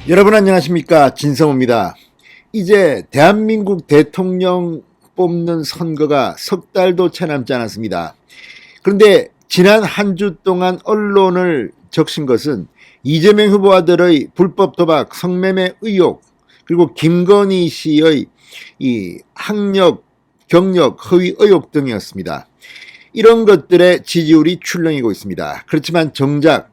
여러분 안녕하십니까, 진성호입니다. 이제 대한민국 대통령 뽑는 선거가 석 달도 채 남지 않았습니다. 그런데 지난 한 주 동안 언론을 적신 것은 이재명 후보 아들의 불법 도박, 성매매 의혹, 그리고 김건희 씨의 이 학력, 경력, 허위 의혹 등이었습니다. 이런 것들의 지지율이 출렁이고 있습니다. 그렇지만 정작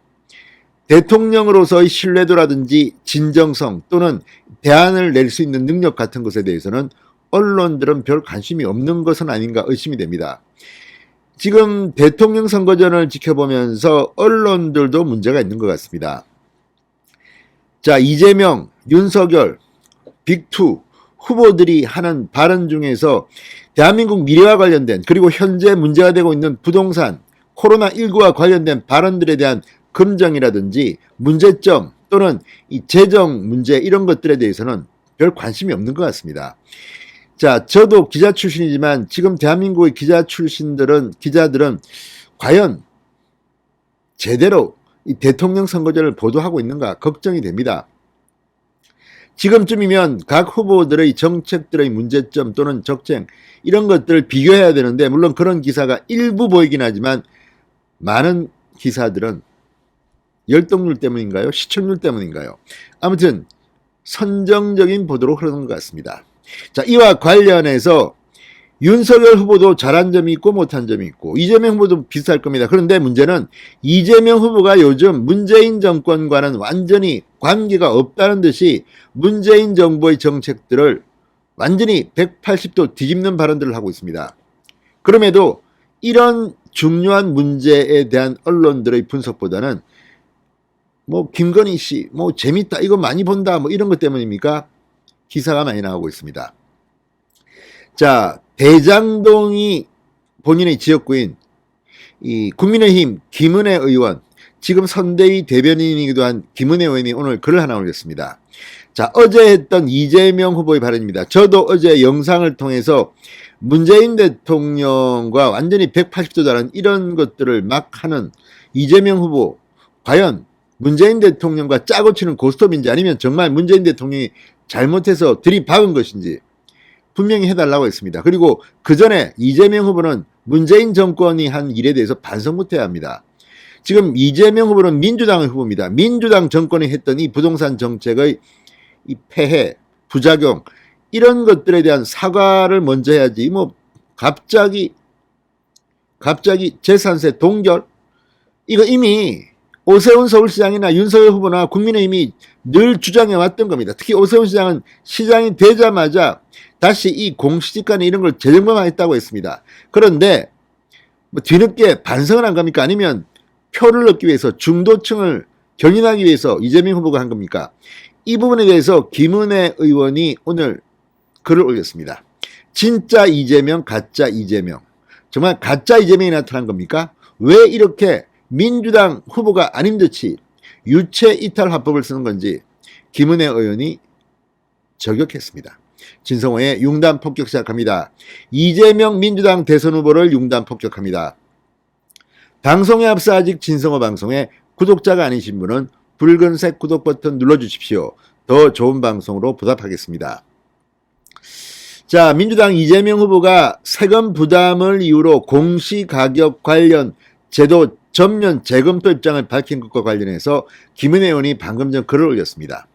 대통령으로서의 신뢰도라든지 진정성 또는 대안을 낼 수 있는 능력 같은 것에 대해서는 언론들은 별 관심이 없는 것은 아닌가 의심이 됩니다. 지금 대통령 선거전을 지켜보면서 언론들도 문제가 있는 것 같습니다. 자, 이재명, 윤석열, 빅2 후보들이 하는 발언 중에서 대한민국 미래와 관련된, 그리고 현재 문제가 되고 있는 부동산, 코로나19와 관련된 발언들에 대한 검증이라든지 문제점 또는 이 재정 문제, 이런 것들에 대해서는 별 관심이 없는 것 같습니다. 자, 저도 기자 출신이지만 지금 대한민국의 기자들은 과연 제대로 이 대통령 선거전을 보도하고 있는가 걱정이 됩니다. 지금쯤이면 각 후보들의 정책들의 문제점 또는 적쟁, 이런 것들을 비교해야 되는데, 물론 그런 기사가 일부 보이긴 하지만 많은 기사들은 열독률 때문인가요? 시청률 때문인가요? 아무튼 선정적인 보도로 흐르는 것 같습니다. 자, 이와 관련해서 윤석열 후보도 잘한 점이 있고 못한 점이 있고 이재명 후보도 비슷할 겁니다. 그런데 문제는 이재명 후보가 요즘 문재인 정권과는 완전히 관계가 없다는 듯이 문재인 정부의 정책들을 완전히 180도 뒤집는 발언들을 하고 있습니다. 그럼에도 이런 중요한 문제에 대한 언론들의 분석보다는 김건희 씨, 재밌다, 이거 많이 본다, 이런 것 때문입니까? 기사가 많이 나오고 있습니다. 자, 대장동이 본인의 지역구인 이 국민의힘 김은혜 의원, 지금 선대위 대변인이기도 한 김은혜 의원이 오늘 글을 하나 올렸습니다. 자, 어제 했던 이재명 후보의 발언입니다. 저도 어제 영상을 통해서 문재인 대통령과 완전히 180도 다른 이런 것들을 막 하는 이재명 후보, 과연 문재인 대통령과 짜고 치는 고스톱인지 아니면 정말 문재인 대통령이 잘못해서 들이박은 것인지 분명히 해달라고 했습니다. 그리고 그 전에 이재명 후보는 문재인 정권이 한 일에 대해서 반성부터 해야 합니다. 지금 이재명 후보는 민주당의 후보입니다. 민주당 정권이 했던 이 부동산 정책의 이 폐해, 부작용, 이런 것들에 대한 사과를 먼저 해야지. 갑자기 재산세 동결, 이거 이미 오세훈 서울시장이나 윤석열 후보나 국민의힘이 늘 주장해 왔던 겁니다. 특히 오세훈 시장은 시장이 되자마자 다시 이 공시지가나 이런 걸 재점검하겠다고 했습니다. 그런데 뒤늦게 반성을 한 겁니까? 아니면 표를 얻기 위해서 중도층을 견인하기 위해서 이재명 후보가 한 겁니까? 이 부분에 대해서 김은혜 의원이 오늘 글을 올렸습니다. 진짜 이재명, 가짜 이재명. 정말 가짜 이재명이 나타난 겁니까? 왜 이렇게 민주당 후보가 아닌 듯이 유체 이탈 화법을 쓰는 건지 김은혜 의원이 저격했습니다. 진성호의 융단 폭격 시작합니다. 이재명 민주당 대선 후보를 융단 폭격합니다. 방송에 앞서 아직 진성호 방송에 구독자가 아니신 분은 붉은색 구독 버튼 눌러주십시오. 더 좋은 방송으로 보답하겠습니다. 자, 민주당 이재명 후보가 세금 부담을 이유로 공시가격 관련 제도 전면 재검토 입장을 밝힌 것과 관련해서 김은혜 의원이 방금 전 글을 올렸습니다.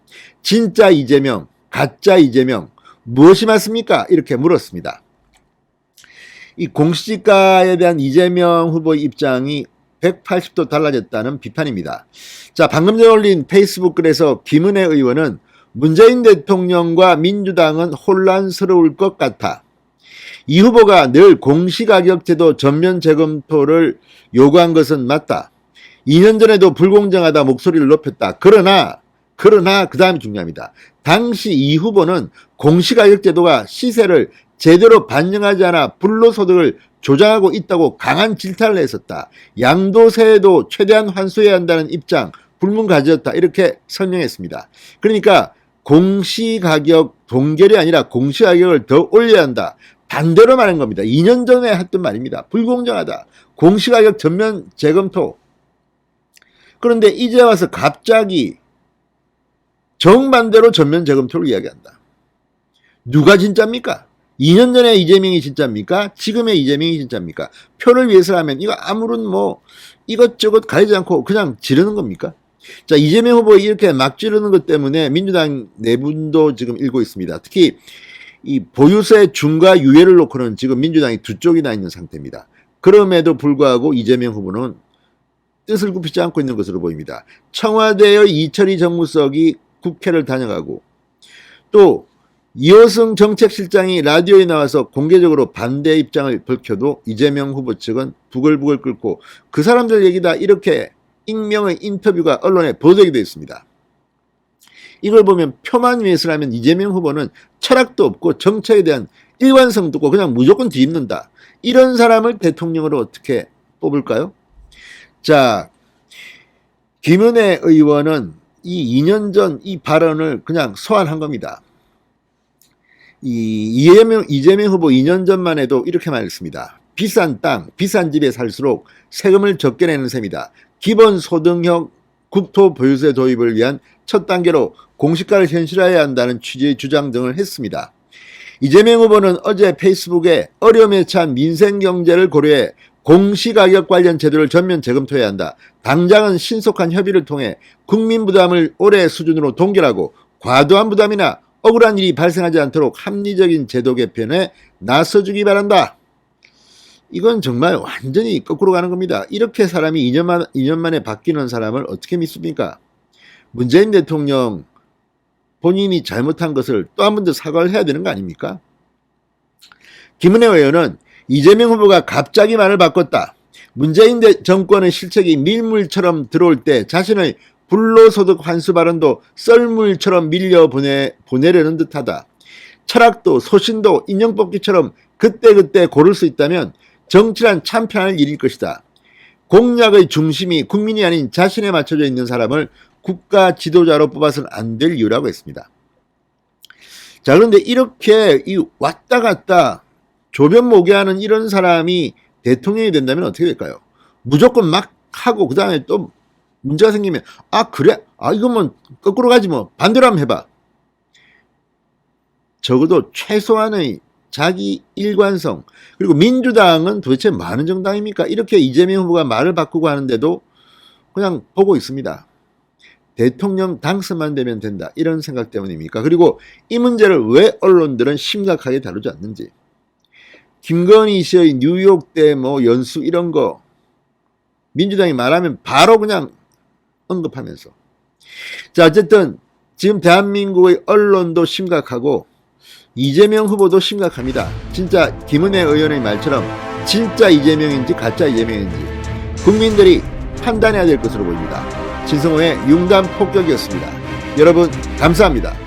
진짜 이재명, 가짜 이재명, 무엇이 맞습니까? 이렇게 물었습니다. 이 공시지가에 대한 이재명 후보의 입장이 180도 달라졌다는 비판입니다. 자, 방금 전 올린 페이스북 글에서 김은혜 의원은 문재인 대통령과 민주당은 혼란스러울 것 같아. 이 후보가 늘 공시가격제도 전면 재검토를 요구한 것은 맞다. 2년 전에도 불공정하다 목소리를 높였다. 그러나 그 다음이 중요합니다. 당시 이 후보는 공시가격제도가 시세를 제대로 반영하지 않아 불로소득을 조장하고 있다고 강한 질타를 했었다. 양도세에도 최대한 환수해야 한다는 입장 불문가지였다. 이렇게 설명했습니다. 그러니까 공시가격 동결이 아니라 공시가격을 더 올려야 한다. 반대로 말한 겁니다. 2년 전에 했던 말입니다. 불공정하다. 공시가격 전면 재검토. 그런데 이제 와서 갑자기 정반대로 전면 재검토를 이야기한다. 누가 진짜입니까? 2년 전에 이재명이 진짜입니까? 지금의 이재명이 진짜입니까? 표를 위해서라면 이거 아무런 뭐 이것저것 가리지 않고 그냥 지르는 겁니까? 자, 이재명 후보 이렇게 막 지르는 것 때문에 민주당 내분도 지금 일고 있습니다. 특히 이 보유세 중과 유예를 놓고는 지금 민주당이 두 쪽이 나 있는 상태입니다. 그럼에도 불구하고 이재명 후보는 뜻을 굽히지 않고 있는 것으로 보입니다. 청와대의 이철희 정무석이 국회를 다녀가고 또 이호승 정책실장이 라디오에 나와서 공개적으로 반대 입장을 밝혀도 이재명 후보 측은 부글부글 끓고 그 사람들 얘기다 이렇게 익명의 인터뷰가 언론에 보도되기도 했습니다. 이걸 보면 표만 위해서라면 이재명 후보는 철학도 없고 정책에 대한 일관성도 없고 그냥 무조건 뒤집는다. 이런 사람을 대통령으로 어떻게 뽑을까요? 자, 김은혜 의원은 이 2년 전 이 발언을 그냥 소환한 겁니다. 이재명 후보 2년 전만 해도 이렇게 말했습니다. 비싼 땅, 비싼 집에 살수록 세금을 적게 내는 셈이다. 기본소득형 국토보유세 도입을 위한 첫 단계로 공시가를 현실화해야 한다는 취지의 주장 등을 했습니다. 이재명 후보는 어제 페이스북에 어려움에 처한 민생경제를 고려해 공시가격 관련 제도를 전면 재검토해야 한다. 당장은 신속한 협의를 통해 국민 부담을 올해 수준으로 동결하고 과도한 부담이나 억울한 일이 발생하지 않도록 합리적인 제도 개편에 나서주기 바란다. 이건 정말 완전히 거꾸로 가는 겁니다. 이렇게 사람이 2년 만에 바뀌는 사람을 어떻게 믿습니까? 문재인 대통령 본인이 잘못한 것을 또 한 번 더 사과를 해야 되는 거 아닙니까? 김은혜 의원은 이재명 후보가 갑자기 말을 바꿨다. 문재인 정권의 실책이 밀물처럼 들어올 때 자신의 불로소득 환수 발언도 썰물처럼 보내려는 듯하다. 철학도 소신도 인형 뽑기처럼 그때그때 고를 수 있다면 정치란 참 편할 일일 것이다. 공약의 중심이 국민이 아닌 자신에 맞춰져 있는 사람을 국가 지도자로 뽑아서는 안 될 이유라고 했습니다. 자, 그런데 이렇게 왔다 갔다 조변모개하는 이런 사람이 대통령이 된다면 어떻게 될까요? 무조건 막 하고 그 다음에 또 문제가 생기면 그래? 이거면 거꾸로 가지 뭐 반대로 한번 해봐. 적어도 최소한의 자기 일관성 그리고 민주당은 도대체 많은 정당입니까? 이렇게 이재명 후보가 말을 바꾸고 하는데도 그냥 보고 있습니다. 대통령 당선만 되면 된다 이런 생각 때문입니까? 그리고 이 문제를 왜 언론들은 심각하게 다루지 않는지. 김건희 씨의 뉴욕대 뭐 연수 이런 거 민주당이 말하면 바로 그냥 언급하면서. 자, 어쨌든 지금 대한민국의 언론도 심각하고 이재명 후보도 심각합니다. 진짜 김은혜 의원의 말처럼 진짜 이재명인지 가짜 이재명인지 국민들이 판단해야 될 것으로 보입니다. 진성호의 융단 폭격이었습니다. 여러분 감사합니다.